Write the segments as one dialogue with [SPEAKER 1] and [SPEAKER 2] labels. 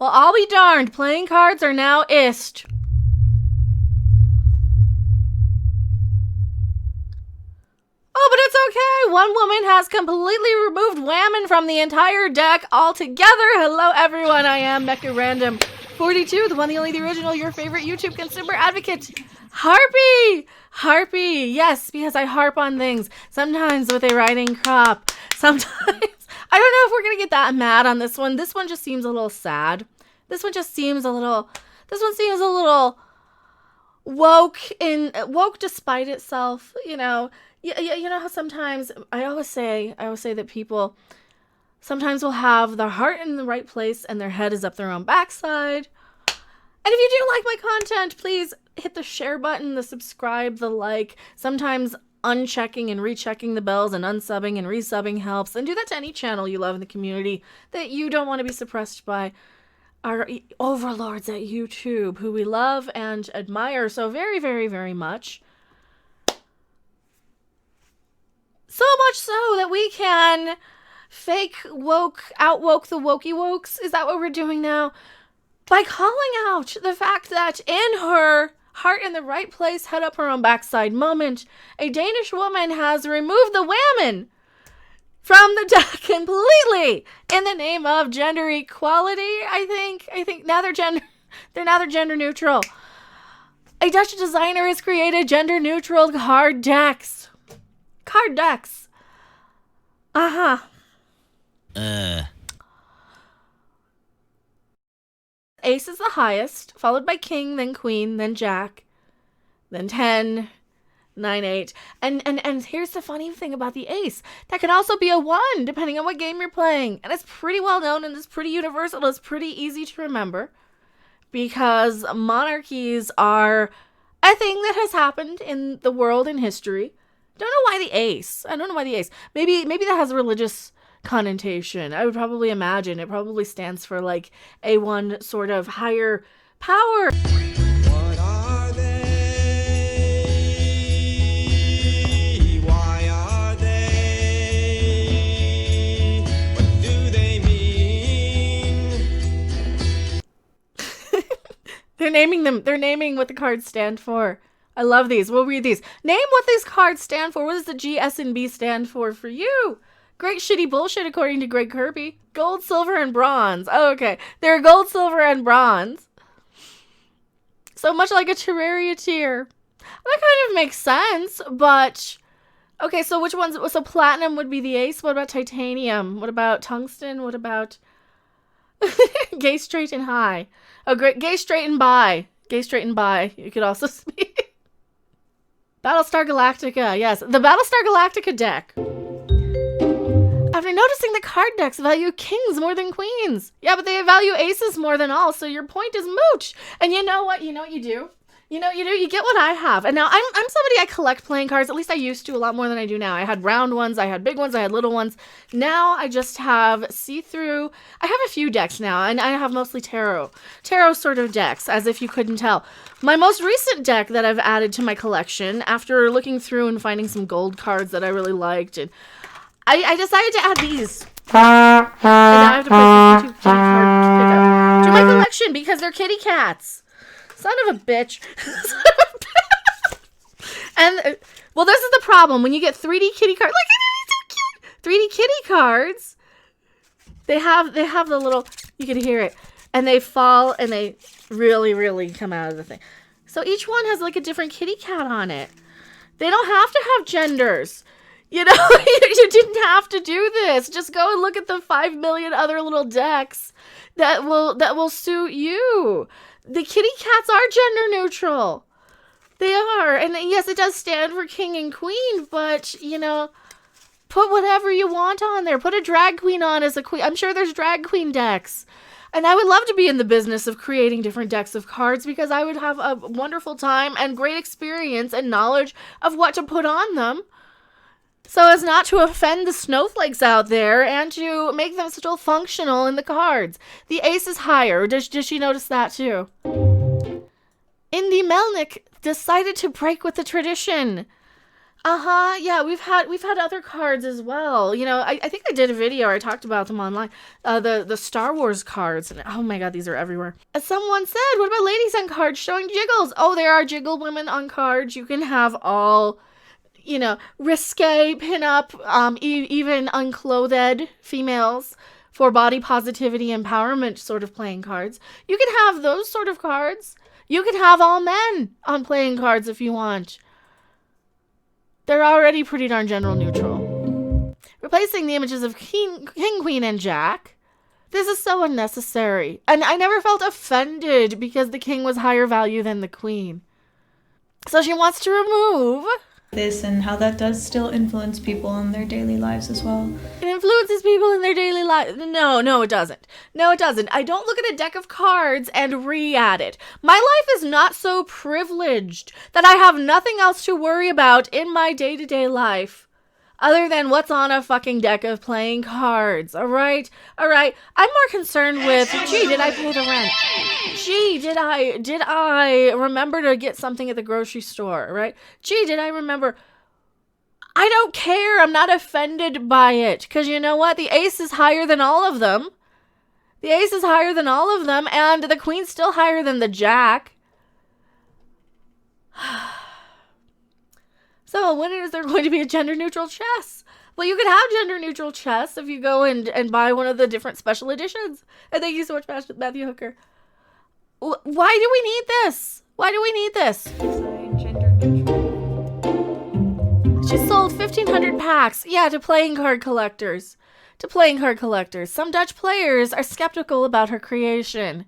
[SPEAKER 1] Well, I'll be darned. Playing cards are now ist. Oh, but it's okay. One woman has completely removed Wahmen from the entire deck altogether. Hello, everyone. I am Mecha Random 42, the one, the only, the original, your favorite YouTube consumer advocate. Harpy! Harpy. Yes, because I harp on things. Sometimes with a riding crop. Sometimes. I don't know if we're going to get that mad on this one. This one just seems a little sad. This one seems a little woke despite itself, you know. You know how sometimes I always say that people sometimes will have their heart in the right place and their head is up their own backside. And if you do like my content, please hit the share button, the subscribe, the like. Sometimes unchecking and rechecking the bells and unsubbing and resubbing helps. And do that to any channel you love in the community that you don't want to be suppressed by our overlords at YouTube, who we love and admire so very, very, very much. So much so that we can fake outwoke the wokey wokes. Is that what we're doing now? By calling out the fact that in her heart in the right place, head up her own backside moment, a Danish woman has removed the Wahmen from the deck completely in the name of gender equality. I think now they're gender neutral. A Dutch designer has created gender neutral card decks. Ace is the highest, followed by king, then queen, then jack, then 10, 9, 8. And here's the funny thing about the ace. That can also be a 1, depending on what game you're playing. And it's pretty well known and it's pretty universal. It's pretty easy to remember because monarchies are a thing that has happened in the world in history. Don't know why the ace. I don't know why the ace. Maybe that has a religious connotation. I would probably imagine it probably stands for like A1 sort of higher power.
[SPEAKER 2] What are they? Why are they? What do they mean?
[SPEAKER 1] They're naming them. They're naming what the cards stand for. I love these. We'll read these. Name what these cards stand for. What does the G, S, and B stand for you? Great shitty bullshit, according to Greg Kirby. Gold, silver, and bronze. Oh, okay. They're gold, silver, and bronze. So much like a Terraria tier. That kind of makes sense, but... Okay, so which ones? So platinum would be the ace. What about titanium? What about tungsten? What about... gay, straight, and high. Oh, great. Gay, straight, and bi. Gay, straight, and bi. You could also speak. Battlestar Galactica, yes. The Battlestar Galactica deck. After noticing the card decks value kings more than queens. Yeah, but they value aces more than all, so your point is moot. And you know what? You know what you do? You get what I have. And now I'm somebody, I collect playing cards. At least I used to a lot more than I do now. I had round ones, I had big ones, I had little ones. Now I just have see-through. I have a few decks now, and I have mostly tarot sort of decks, as if you couldn't tell. My most recent deck that I've added to my collection, after looking through and finding some gold cards that I really liked, and I decided to add these. And now I have to put this kitty card to my collection because they're kitty cats. Son of a bitch. And, well, this is the problem. When you get 3D kitty cards, look at it, it's so cute. 3D kitty cards, they have the little, you can hear it, and they fall and they really, really come out of the thing. So each one has like a different kitty cat on it. They don't have to have genders. You know, you didn't have to do this. Just go and look at the 5 million other little decks that will suit you. The kitty cats are gender neutral. They are. And yes, it does stand for king and queen, but, you know, put whatever you want on there. Put a drag queen on as a queen. I'm sure there's drag queen decks. And I would love to be in the business of creating different decks of cards because I would have a wonderful time and great experience and knowledge of what to put on them, so as not to offend the snowflakes out there and to make them still functional in the cards. The ace is higher. Does she notice that too? Indy Melnick decided to break with the tradition. Yeah, we've had other cards as well. You know, I think I did a video where I talked about them online. The Star Wars cards, and oh my god, these are everywhere. As someone said, what about ladies on cards showing jiggles? Oh, there are jiggle women on cards. You can have all, you know, risque pinup, even unclothed females for body positivity empowerment sort of playing cards. You can have those sort of cards. You can have all men on playing cards if you want. They're already pretty darn gender neutral. Replacing the images of King, Queen, and Jack. This is so unnecessary. And I never felt offended because the king was higher value than the queen. So she wants to remove
[SPEAKER 3] this and how that does still influence people in their daily lives as well.
[SPEAKER 1] It influences people in their daily lives. No, it doesn't. No, it doesn't. I don't look at a deck of cards and re-add it. My life is not so privileged that I have nothing else to worry about in my day-to-day life other than what's on a fucking deck of playing cards. All right. I'm more concerned with, gee, did I pay the rent? Gee, did I remember to get something at the grocery store, right? Gee, did I remember? I don't care. I'm not offended by it. Because you know what? The ace is higher than all of them. The ace is higher than all of them. And the queen's still higher than the jack. So when is there going to be a gender-neutral chess? Well, you could have gender-neutral chess if you go and buy one of the different special editions. And thank you so much, Matthew Hooker. Why do we need this? Why do we need this? She sold 1,500 packs. Yeah, to playing card collectors. Some Dutch players are skeptical about her creation.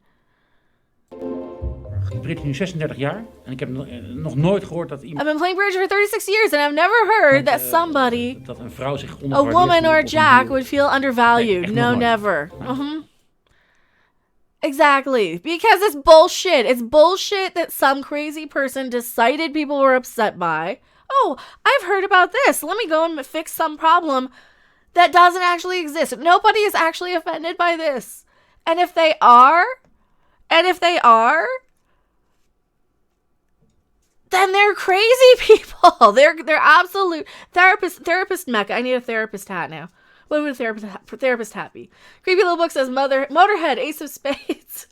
[SPEAKER 4] Ik bridge nu 36 jaar en ik heb nog nooit gehoord dat iemand...
[SPEAKER 1] I've been playing bridge for 36 years and I've never heard that somebody,
[SPEAKER 4] dat een vrouw zich
[SPEAKER 1] a woman or a jack would feel undervalued.
[SPEAKER 4] Nee,
[SPEAKER 1] no, never. Exactly. Because it's bullshit. It's bullshit that some crazy person decided people were upset by. Oh, I've heard about this. Let me go and fix some problem that doesn't actually exist. Nobody is actually offended by this. And if they are, then they're crazy people. They're absolute therapist Mecha. I need a therapist hat now. What would a therapist hat be? Creepy Little Book says Motorhead, Ace of Spades.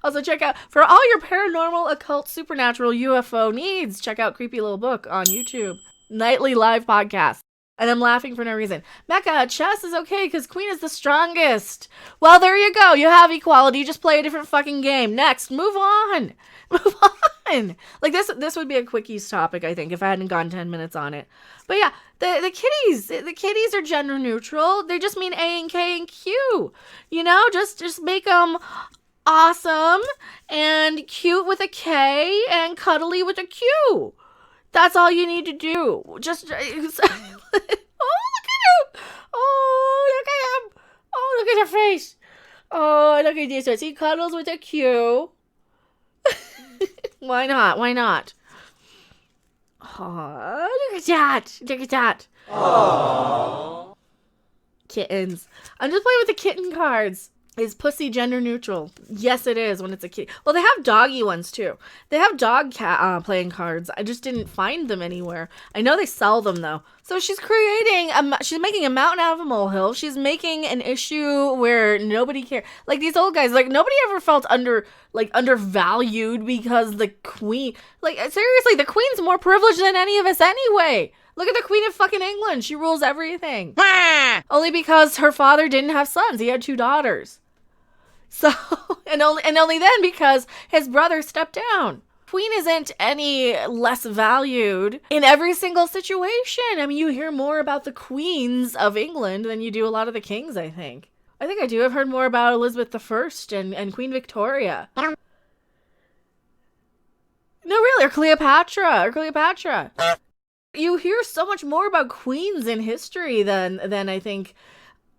[SPEAKER 1] Also check out, for all your paranormal, occult, supernatural, UFO needs, check out Creepy Little Book on YouTube. Nightly live podcast. And I'm laughing for no reason. Mecha, chess is okay because queen is the strongest. Well, there you go. You have equality. Just play a different fucking game. Next, move on. Move on. Like this would be a quickies topic, I think, if I hadn't gone 10 minutes on it. But yeah, the kitties are gender neutral. They just mean A and K and Q. You know, just make them awesome and cute with a K and cuddly with a Q. That's all you need to do. Just oh, look at him. Oh, look at him. Oh, look at her face. Oh, look at this. He cuddles with a Q. Why not? Oh, look at that. Aww. Kittens. I'm just playing with the kitten cards. Is pussy gender neutral? Yes, it is when it's a kitty. Well, they have doggy ones too. They have dog cat playing cards. I just didn't find them anywhere. I know they sell them though. So she's she's making a mountain out of a molehill. She's making an issue where nobody cares. Like these old guys, like nobody ever felt undervalued because the queen. Like seriously, the queen's more privileged than any of us anyway. Look at the Queen of fucking England. She rules everything. Only because her father didn't have sons. He had 2 daughters. So, and only then because his brother stepped down. Queen isn't any less valued in every single situation. I mean, you hear more about the queens of England than you do a lot of the kings, I think. I do. I've heard more about Elizabeth I and Queen Victoria. No, really, or Cleopatra. You hear so much more about queens in history than I think,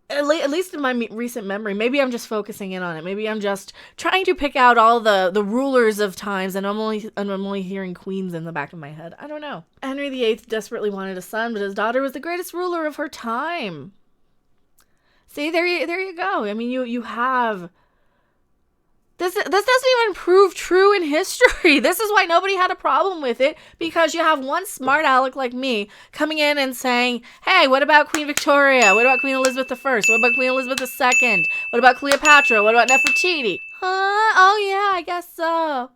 [SPEAKER 1] at least in my recent memory. Maybe I'm just focusing in on it. Maybe I'm just trying to pick out all the rulers of times, and I'm only hearing queens in the back of my head. I don't know. Henry VIII desperately wanted a son, but his daughter was the greatest ruler of her time. See, there you go. I mean, you have This doesn't even prove true in history. This is why nobody had a problem with it, because you have one smart aleck like me coming in and saying, hey, what about Queen Victoria? What about Queen Elizabeth I? What about Queen Elizabeth II? What about Cleopatra? What about Nefertiti? Huh? Oh yeah, I guess so.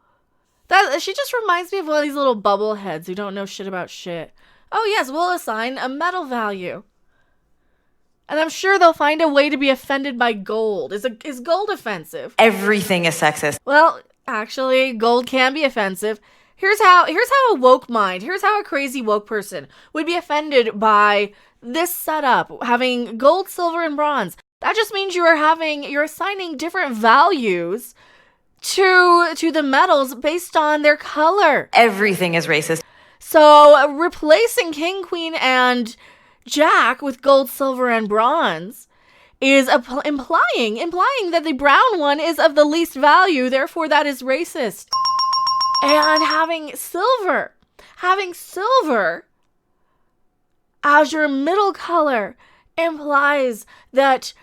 [SPEAKER 1] She just reminds me of one of these little bubble heads who don't know shit about shit. Oh yes, we'll assign a metal value. And I'm sure they'll find a way to be offended by gold. Is gold offensive?
[SPEAKER 5] Everything is sexist.
[SPEAKER 1] Well, actually, gold can be offensive. Here's how a woke mind, here's how a crazy woke person would be offended by this setup, having gold, silver, and bronze. That just means you're assigning different values to the metals based on their color.
[SPEAKER 5] Everything is racist.
[SPEAKER 1] So replacing king, queen, and jack with gold, silver, and bronze is implying that the brown one is of the least value, therefore that is racist. And having silver as your middle color implies that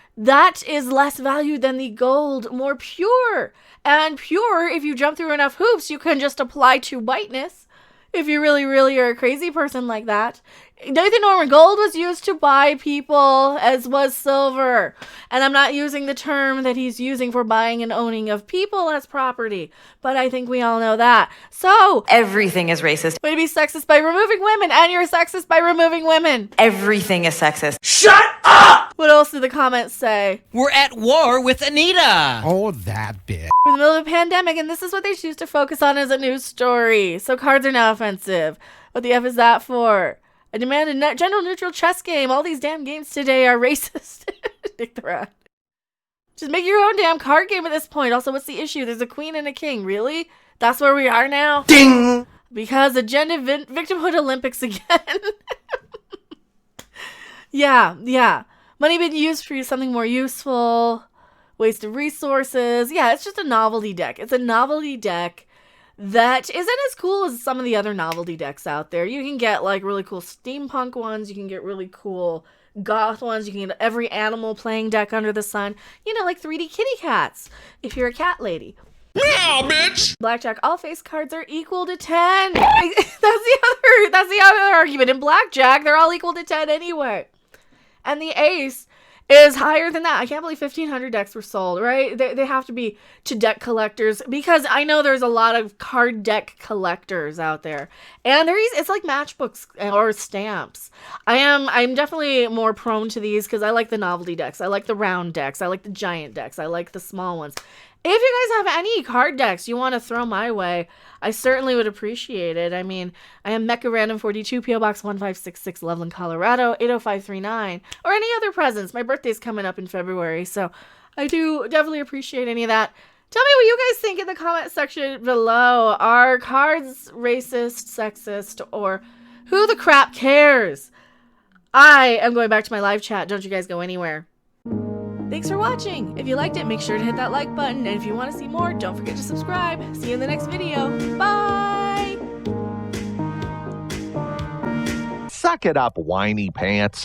[SPEAKER 1] is less valued than the gold, more pure. And pure, if you jump through enough hoops, you can just apply to whiteness. If you really, really are a crazy person like that. Nathan Norman, gold was used to buy people, as was silver. And I'm not using the term that he's using for buying and owning of people as property. But I think we all know that. So,
[SPEAKER 5] Everything is racist.
[SPEAKER 1] way to be sexist by removing women, and you're sexist by removing women.
[SPEAKER 5] Everything is sexist.
[SPEAKER 6] Shut up!
[SPEAKER 1] What else do the comments say?
[SPEAKER 6] We're at war with Anita.
[SPEAKER 7] Oh, that bitch.
[SPEAKER 1] We're in the middle of a pandemic, and this is what they choose to focus on as a news story. So cards are now offensive. What the F is that for? I demand a gender neutral chess game. All these damn games today are racist. Nick the Rat. Just make your own damn card game at this point. Also, what's the issue? There's a queen and a king. Really? That's where we are now?
[SPEAKER 6] Ding!
[SPEAKER 1] Because agenda victimhood Olympics again. Yeah. Money being used for something more useful. Waste of resources. Yeah, it's just a novelty deck. It's a novelty deck that isn't as cool as some of the other novelty decks out there. You can get like really cool steampunk ones. You can get really cool goth ones. You can get every animal playing deck under the sun. You know, like 3D kitty cats, if you're a cat lady.
[SPEAKER 6] Meow, bitch!
[SPEAKER 1] Blackjack, all face cards are equal to 10. That's the other argument. In blackjack, they're all equal to 10 anyway. And the ace is higher than that. I can't believe 1,500 decks were sold, right? They have to be to deck collectors, because I know there's a lot of card deck collectors out there. And it's like matchbooks or stamps. I'm definitely more prone to these because I like the novelty decks. I like the round decks. I like the giant decks. I like the small ones. If you guys have any card decks you want to throw my way, I certainly would appreciate it. I mean, I am Mecha Random 42, PO Box 1566, Loveland, Colorado, 80539, or any other presents. My birthday's coming up in February, so I do definitely appreciate any of that. Tell me what you guys think in the comment section below. Are cards racist, sexist, or who the crap cares? I am going back to my live chat. Don't you guys go anywhere. Thanks for watching. If you liked it, make sure to hit that like button. And if you want to see more, don't forget to subscribe. See you in the next video. Bye!
[SPEAKER 8] Suck it up, whiny pants.